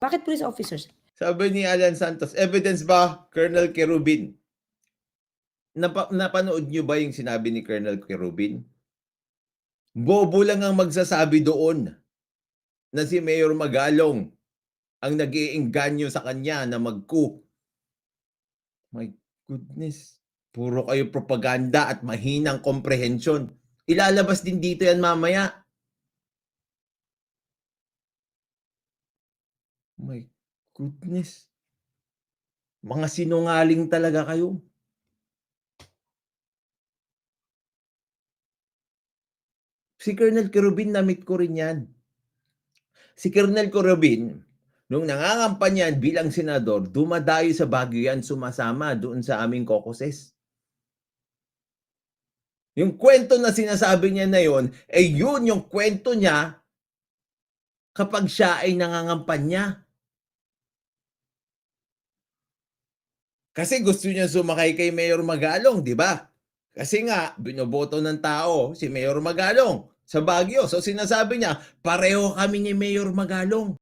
Bakit police officers? Sabi ni Alan Santos, evidence ba, Colonel Kerubin? Napanood nyo ba yung sinabi ni Colonel Kerubin? Bobo lang ang magsasabi doon na si Mayor Magalong ang nag-iengganyo sa kanya na mag-coup. My goodness. Puro kayo propaganda at mahinang komprehensyon. Ilalabas din dito yan mamaya. My goodness. Mga sinungaling talaga kayo. Si Colonel Kerubin, na-meet ko rin yan. Si Colonel Kerubin, nung nangangampanyan bilang senador, dumadayo sa Baguio yan, sumasama doon sa aming caucuses. Yung kwento na sinasabi niya na yun, yun yung kwento niya kapag siya ay nangangampanya. Kasi gusto niya sumakay kay Mayor Magalong, di ba? Kasi nga, binoboto ng tao si Mayor Magalong sa Baguio. So sinasabi niya, pareho kami ni Mayor Magalong.